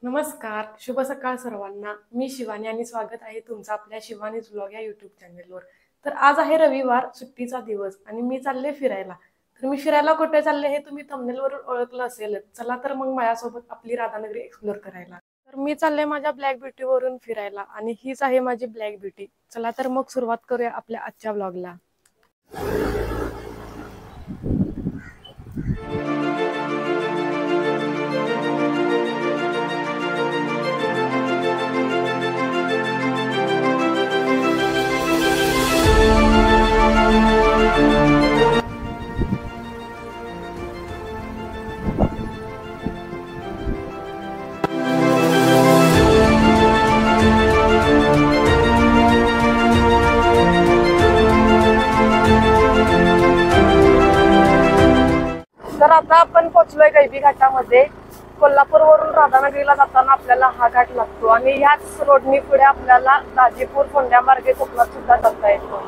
नमस्कार, शुभ सकाळ सर्वांना. मी शिवानी आणि स्वागत आहे तुमचं आपल्या शिवानीज व्लॉग या युट्यूब चॅनलवर. तर आज आहे रविवार, सुट्टीचा दिवस आणि मी चालले फिरायला. तर मी फिरायला कुठे चालले हे तुम्ही थंबनेलवरून ओळखलं असेलच. चला तर मग माझ्यासोबत आपली राधानगरी एक्सप्लोर करायला. तर मी चालले माझ्या ब्लॅक ब्युटीवरून फिरायला आणि हीच आहे माझी ब्लॅक ब्युटी. चला तर मग सुरुवात करूया आपल्या आजच्या व्लॉगला. तर आता आपण पोहोचलोय गैबी घाटामध्ये. कोल्हापूरवरून राधानगरीला जाताना आपल्याला हा घाट लागतो आणि ह्याच रोडनी पुढे आपल्याला दाजीपूर फोंड्या मार्गे कोकणात सुद्धा जाता येतो.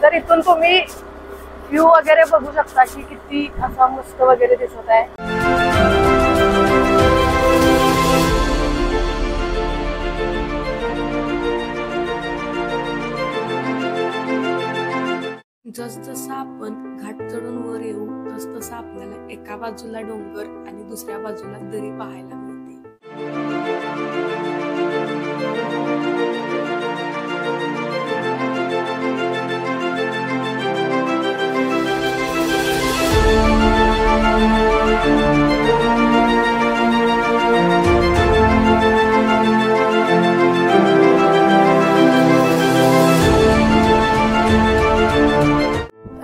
तर इथून तुम्ही व्ह्यू वगैरे बघू शकता की किती असा मस्त वगैरे दिसत आहे. जसजसं आपण घाट चढून वर येऊ तसतसं आपल्याला एका बाजूला डोंगर आणि दुसऱ्या बाजूला दरी पाहायला मिळते.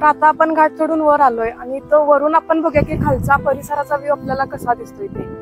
आता आपण घाट चढून वर आलोय आणि तो वरून आपण बघूया की खालचा परिसराचा व्ह्यू आपल्याला कसा दिसतोय ते.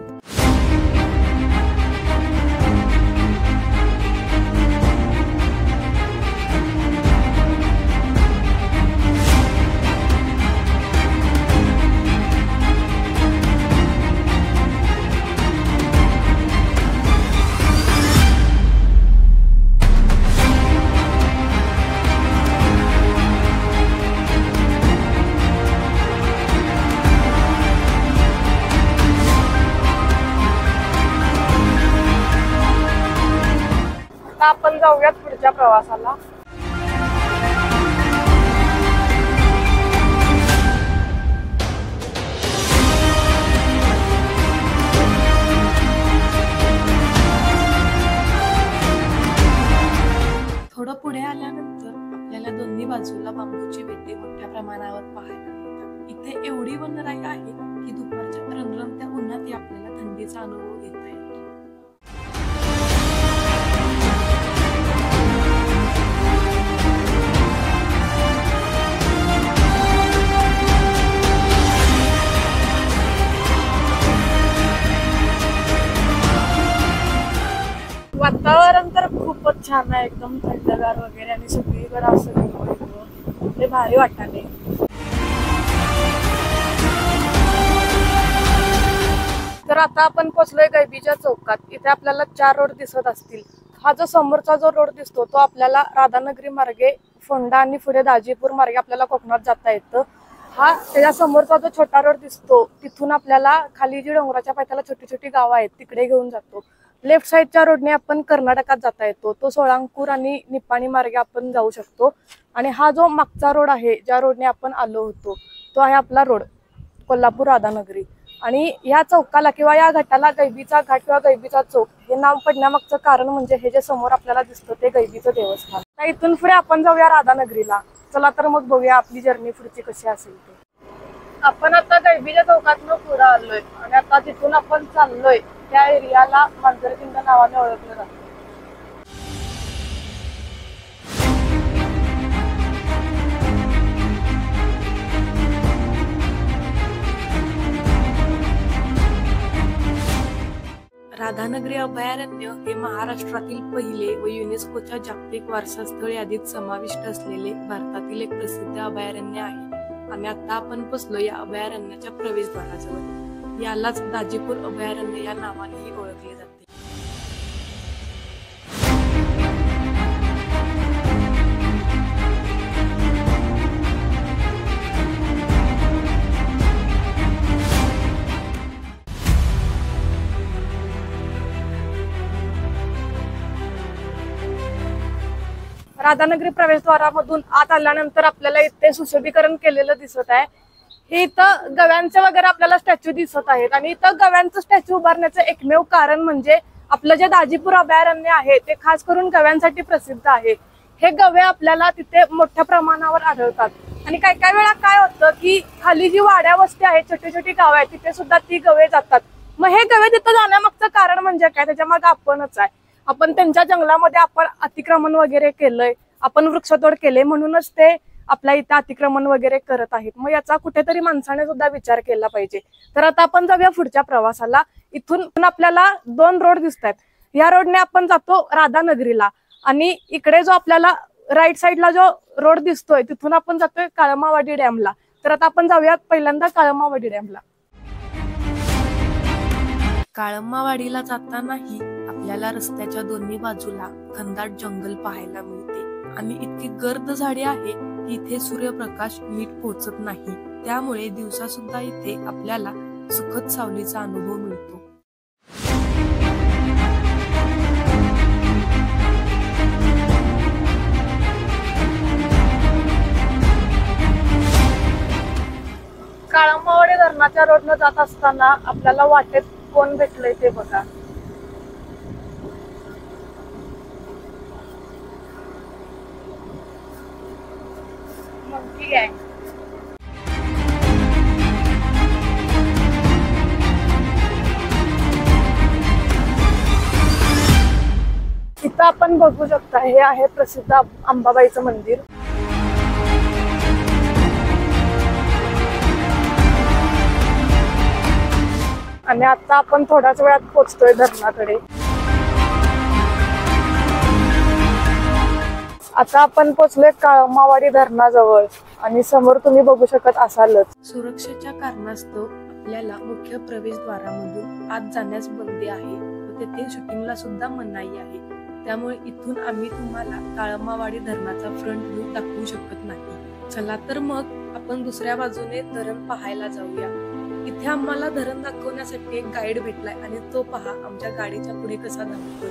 आपण जाऊयात पुढच्या प्रवासाला. थोडं पुढे आल्यानंतर आपल्याला दोन्ही बाजूला बांबूची वेटे मोठ्या प्रमाणावर पाहायला मिळतात. इथे एवढी वनराई आहे की दुपारच्या रणरणत्या उन्हातही आपल्याला थंडीचा अनुभव घेता येतो. वातावरण तर खूपच छान आहे, एकदम थंडगार वगैरे आणि सगळीकडे असं हिरवं ते भारी वाटाले. तर आता आपण पोहोचलोय गैबीच्या चौकात. इथे आपल्याला 4 रोड दिसत असतील. हा जो समोरचा जो रोड दिसतो तो आपल्याला राधानगरी मार्गे फोंडा आणि पुढे दाजीपूर मार्गे आपल्याला कोकणात जाता येतं. हा त्याच्या समोरचा जो छोटा रोड दिसतो तिथून आपल्याला खाली जी डोंगराच्या पायथ्याला छोटी छोटी गावं आहेत तिकडे घेऊन जातो. लेफ्ट साईडच्या रोडने आपण कर्नाटकात जाता येतो. तो सोळांकूर आणि निपाणी मार्गे आपण जाऊ शकतो. आणि हा जो मागचा रोड आहे ज्या रोडने आपण आलो होतो तो आहे आपला रोड कोल्हापूर राधानगरी. आणि या चौकाला किंवा या घाटाला गैबीचा घाट किंवा गैबीचा चौक हे नाव पडण्यामागचं कारण म्हणजे हे जे समोर आपल्याला दिसतं ते गैबीचं देवस्थान. तर इथून पुढे आपण जाऊया राधानगरीला. चला तर मग बघूया आपली जर्नी पुढची कशी असेल ते. आपण आता गैबीच्या चौकातनं पुढे आलोय आणि आता जिथून आपण चाललोय त्या एरियाला मांजरखिंड नावाने ओळखलं जातं. राधानगरी अभयारण्य हे महाराष्ट्रातील पहिले व युनेस्कोच्या जागतिक वारसा स्थळ यादीत समाविष्ट असलेले भारतातील एक प्रसिद्ध अभयारण्य आहे. आणि आता आपण पोचलो या अभयारण्याच्या प्रवेशद्वाराजवळ. यालाच दाजीपूर अभयारण्य या नावानेही ओळखले जाते. राधानगरी प्रवेशद्वारामधून आत आल्यानंतर आपल्याला इथे सुशोभीकरण केलेलं दिसत आहे। हे इथं गव्यांचे वगैरे आपल्याला स्टॅच्यू दिसत आहेत आणि इथं गव्यांचं स्टॅच्यू उभारण्याचं एकमेव कारण म्हणजे आपलं जे दाजीपूर अभयारण्य आहे ते खास करून गव्यांसाठी प्रसिद्ध आहे। हे गवे आपल्याला तिथे मोठ्या प्रमाणावर आढळतात आणि काही काही वेळा काय होतं की खाली जी वाड्या वस्ती आहेत, छोटी छोटी गावं आहेत, तिथे सुद्धा ती गवे जातात। मग हे गवे तिथं जाण्यामागचं कारण म्हणजे काय, त्याच्या मागे आपणच आहे। आपण त्यांच्या जंगलामध्ये आपण अतिक्रमण वगैरे केलंय, आपण वृक्षतोड केले, म्हणूनच ते आपल्या इथं अतिक्रमण वगैरे करत आहेत। मग याचा कुठेतरी माणसाने सुद्धा विचार केला पाहिजे। तर आता आपण जाऊया पुढच्या प्रवासाला। इथून आपल्याला 2 रोड दिसत आहेत। या रोडने आपण जातो राधानगरीला आणि इकडे जो आपल्याला राईट साईडला जो रोड दिसतोय तिथून आपण जातोय काळमावाडी डॅमला। तर आता आपण जाऊया पहिल्यांदा काळमावाडी डॅमला। काळमावाडीला जातानाही आपल्याला रस्त्याच्या दोन्ही बाजूला घनदाट जंगल पाहायला मिळते आणि इतकी गर्द झाडे आहे की इथे सूर्यप्रकाश नीट पोहोचत नाही, त्यामुळे दिवसा सुद्धा इथे आपल्याला सुखद सावलीचा अनुभव मिळतो। काळमावाडी धरणाच्या रोडनं जात असताना आपल्याला वाटेत कोण भेटलंय ते बघा। मंकी गँग। इथं आपण बघू शकता हे आहे प्रसिद्ध अंबाबाईचं मंदिर। आणि आता आपण थोड्याच वेळात पोहोचतोय धरणाकडे। आता आपण पोहोचलोय काळमावाडी धरणाजवळ आणि समोर तुम्ही बघू शकत असालच सुरक्षेच्या कारणास्तव आपल्याला मुख्य प्रवेशद्वारामधून आत जाण्यास बंदी आहे व तेथे शूटिंगला सुद्धा मनाई आहे। त्यामुळे इथून आम्ही तुम्हाला काळमावाडी धरणाचा फ्रंट व्ह्यू दाखवू शकत नाही। चला तर मग आपण दुसऱ्या बाजूने धरण पाहायला जाऊया। इथे आम्हाला धरण दाखवण्यासाठी एक गाईड भेटलाय आणि तो पहा आमच्या गाडीच्या पुढे कसा धावतोय।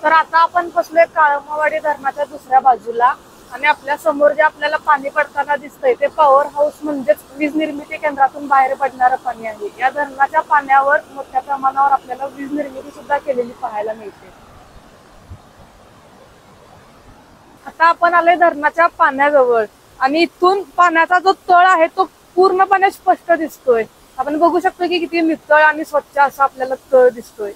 तर आता आपण बसलोय काळमावाडी धरणाच्या दुसऱ्या बाजूला आणि आपल्या समोर जे आपल्याला पाणी पडताना दिसतंय ते पॉवर हाऊस म्हणजेच वीज निर्मिती केंद्रातून बाहेर पडणारं पाणी आहे। या धरणाच्या पाण्यावर मोठ्या प्रमाणावर आपल्याला वीज निर्मिती सुद्धा केलेली पाहायला मिळते। आता आपण आलोय धरणाच्या पाण्याजवळ आणि इथून पाण्याचा जो तळ आहे तो पूर्णपणे स्पष्ट दिसतोय। आपण बघू शकतो की किती नितळ आणि स्वच्छ असा आपल्याला तळ दिसतोय।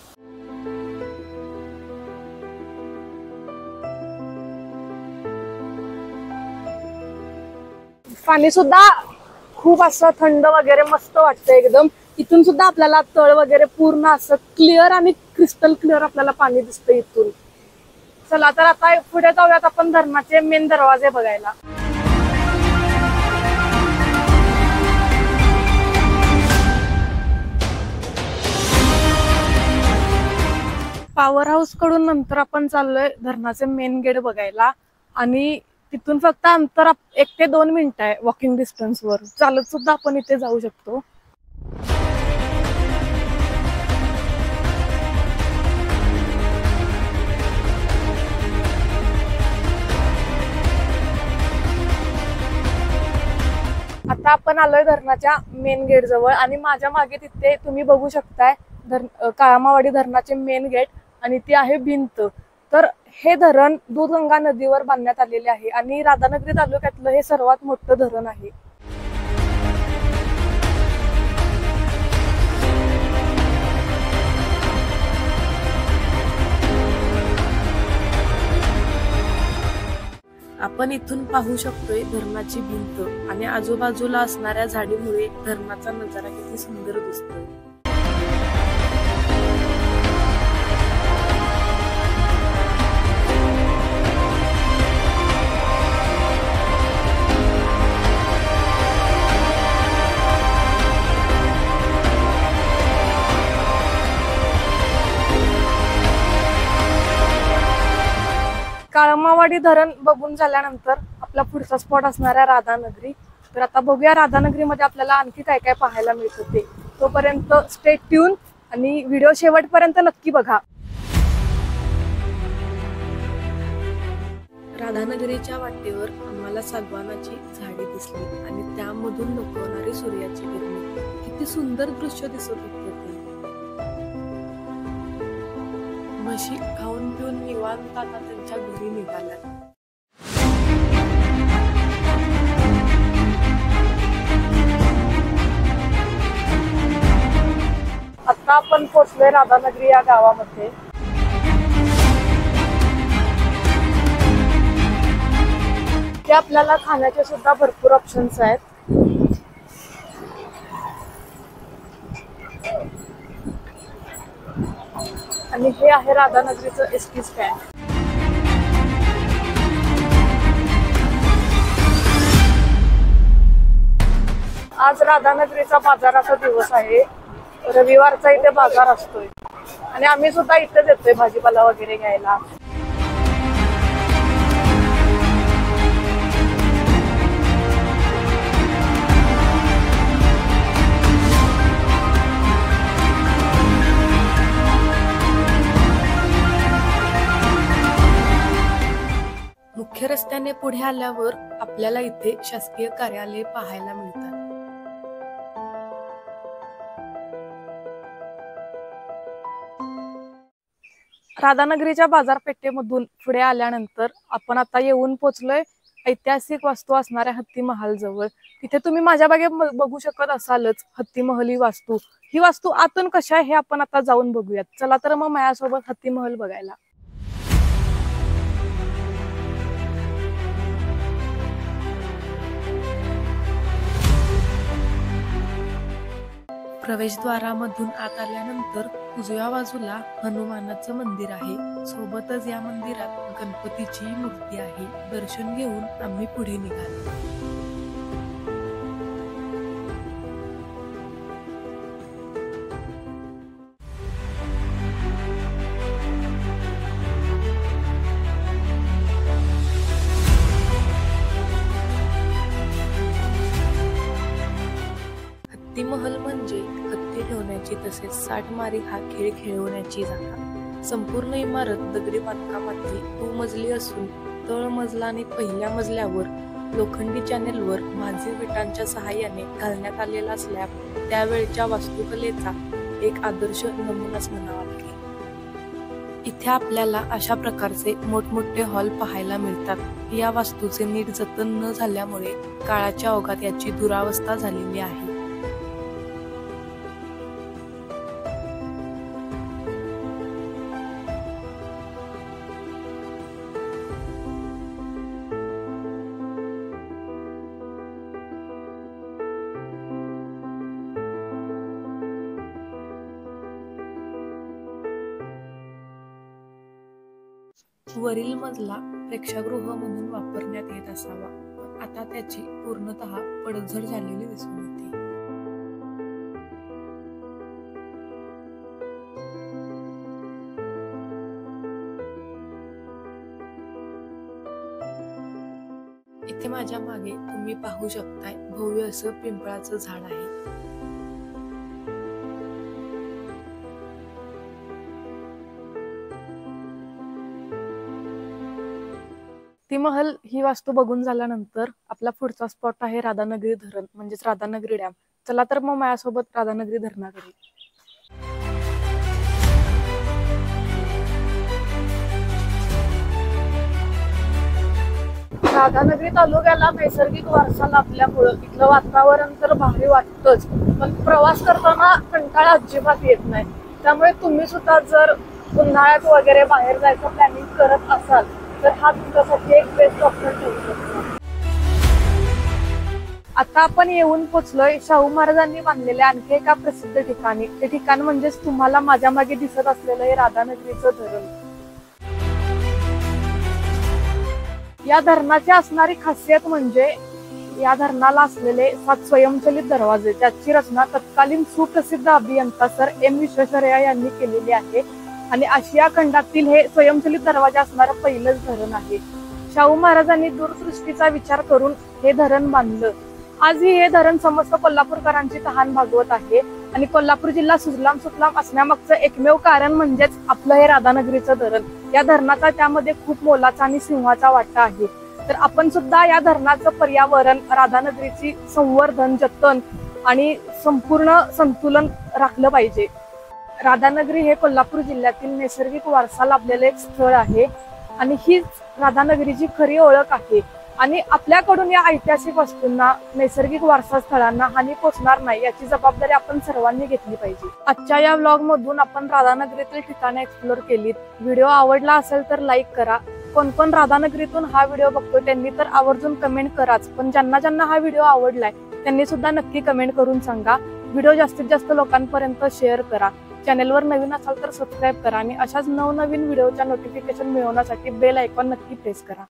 पाणी सुद्धा खूप असं थंड वगैरे मस्त वाटतं एकदम। इथून सुद्धा आपल्याला तळ वगैरे पूर्ण असं क्लिअर आणि क्रिस्टल क्लिअर आपल्याला पाणी दिसतं इथून। चला तर आता पुढे जाऊयात आपण धरणाचे मेन दरवाजे बघायला। पॉवर हाऊस कडून नंतर आपण चाललोय धरणाचे मेन गेट बघायला आणि तिथून फक्त अंतर 1 ते 2 मिनिटं आहे वॉकिंग डिस्टन्सवर। चालत सुद्धा आपण इथे जाऊ शकतो। आता आपण आलोय धरणाच्या मेन गेट जवळ आणि माझ्या मागे तिथे तुम्ही बघू शकताय काळमावाडी धरणाचे मेन गेट आणि ती आहे भिंत। तर हे धरण दूधगंगा नदीवर बांधण्यात आलेले आहे आणि राधानगरी तालुक्यातलं हे सर्वात मोठं धरण आहे। आपण इथून पाहू शकतोय धरणाची भिंत आणि आजूबाजूला असणाऱ्या झाडीमुळे धरणाचा नजारा किती सुंदर दिसतोय। काळमावाडी धरण बघून झाल्यानंतर आपला पुढचा स्पॉट असणार आहे राधानगरी। तर आता बघूया राधानगरीमध्ये आपल्याला आणखी काय काय पाहायला मिळतं ते। तोपर्यंत स्टे ट्यून आणि व्हिडिओ शेवटपर्यंत नक्की बघा। राधानगरीच्या वाटेवर आम्हाला सागवानाची झाडे दिसली आणि त्यामधून लोकवणारी सूर्याची किरणे. किती सुंदर दृश्य दिसत होते ते. म्हशी खाऊन पिऊन निवांत आता त्यांच्या घरी निघाल्या. आता आपण पोहोचलोय राधानगरी या गावामध्ये. इथे आपल्याला खाण्याचे सुद्धा भरपूर ऑप्शन्स आहेत. आणि हे आहे राधानगरीचं एसटी स्टँड. आज राधानगरीचा बाजाराचा दिवस आहे. रविवारचा इथे बाजार असतोय आणि आम्ही सुद्धा इथेच येतोय भाजीपाला वगैरे घ्यायला. मुख्य रस्त्याने पुढे आल्यावर आपल्याला इथे शासकीय कार्यालय पाहायला मिळतात. राधानगरीच्या बाजारपेठेमधून पुढे आल्यानंतर आपण आता येऊन पोहोचलोय ऐतिहासिक वास्तू असणाऱ्या हत्ती महाल जवळ. तिथे तुम्ही माझ्या मागे बघू शकत असालच हत्ती महल ही वास्तू. ही वास्तू आतून कशा आहे हे आपण आता जाऊन बघूयात. चला तर मग माझ्यासोबत हत्ती महल बघायला. प्रवेशद्वारामधून आत आल्यानंतर उजव्या बाजूला हनुमानाचं मंदिर आहे. सोबतच या मंदिरात गणपतीची मूर्ती आहे. दर्शन घेऊन आम्ही पुढे निघालो. हत्ती महल म्हणजे हत्ती ठेवण्याची तसेच साठमारी हा खेळ खेळवण्याची जागा. संपूर्ण इमारत दगडी बांधकामातली 2 मजली असून तळ मजला आणि पहिल्या मजल्यावर लोखंडी चॅनेलवर भाजी विटांच्या सहाय्याने घालण्यात आलेला स्लॅब त्यावेळच्या वास्तुकलेचा एक आदर्श नमुनाच म्हणावा लागेल. इथे आपल्याला अशा प्रकारचे मोठमोठे हॉल पाहायला मिळतात. या वास्तूचे नीट जतन न झाल्यामुळे काळाच्या ओघात याची दुरावस्था झालेली आहे. वरील मजला प्रेक्षागृह म्हणून वापरण्यात येत असावा, पण आता त्याची पूर्णतः पडझड झालेली दिसून येते. इथे माझ्या मागे तुम्ही पाहू शकताय भव्य असं पिंपळाचं झाड आहे. हत्ती महल ही वास्तू बघून झाल्यानंतर आपला पुढचा स्पॉट आहे राधानगरी धरण म्हणजेच राधानगरी डॅम. चला तर मग माझ्यासोबत राधानगरी धरणाकडे. राधानगरी तालुक्याला नैसर्गिक वारसा लाभल्यामुळं इथलं वातावरण तर भारी वाटतंच, पण प्रवास करताना कंटाळा अजिबात येत नाही. त्यामुळे तुम्ही सुद्धा जर उन्हाळ्यात वगैरे बाहेर जायचं प्लॅनिंग करत असाल तर हा तुमच्यासाठी एक बेस्ट ऑप्शन ठरू शकतो. आता आपण येऊन पोहोचलोय शाहू महाराजांनी बांधलेल्या आणखी एका प्रसिद्ध ठिकाणी. ते ठिकाण म्हणजेच तुम्हाला माझ्या मागे दिसत असलेलं हे राधानगरीचं धरण. या धरणाची असणारी खासियत म्हणजे या धरणाला असलेले 7 स्वयंचलित दरवाजे, ज्याची रचना तत्कालीन सुप्रसिद्ध अभियंता सर एम विश्वेश्वरय्या यांनी केलेली आहे आणि आशिया खंडातील हे स्वयंचलित दरवाजे असणारं पहिलंच धरण आहे. शाहू महाराजांनी दूरदृष्टीचा विचार करून हे धरण बांधलं. आजही हे धरण समस्त कोल्हापूरकरांची तहान भागवत आहे. आणि कोल्हापूर जिल्हा सुजलाम सुफलाम असण्यामागचं एकमेव कारण म्हणजेच आपलं हे राधानगरीचं धरण. या धरणाचा त्यामध्ये खूप मोलाचा आणि सिंहाचा वाटा आहे. तर आपण सुद्धा या धरणाचं पर्यावरण, राधानगरीची संवर्धन, जतन आणि संपूर्ण संतुलन राखलं पाहिजे. राधानगरी हे कोल्हापूर जिल्ह्यातील नैसर्गिक वारसा लाभलेलं एक स्थळ आहे आणि हीच राधानगरीची खरी ओळख आहे. आणि आपल्याकडून या ऐतिहासिक वस्तूंना, नैसर्गिक वारसा स्थळांना हानी पोचणार नाही याची जबाबदारी आपण सर्वांनी घेतली पाहिजे. आजच्या या व्लॉग मधून आपण राधानगरीतील ठिकाणे एक्सप्लोर केलीत. व्हिडिओ आवडला असेल तर लाईक करा. कोण कोण राधानगरीतून हा व्हिडिओ बघतो त्यांनी तर आवर्जून कमेंट कराच. पण ज्यांना ज्यांना हा व्हिडिओ आवडलाय त्यांनी सुद्धा नक्की कमेंट करून सांगा. व्हिडिओ जास्तीत जास्त लोकांपर्यंत शेअर करा. चॅनेलवर नवीन असाल तर सबस्क्राईब करा आणि अशाच नवनवीन व्हिडिओच्या नोटिफिकेशन मिळवण्यासाठी बेल आयकॉन नक्की प्रेस करा.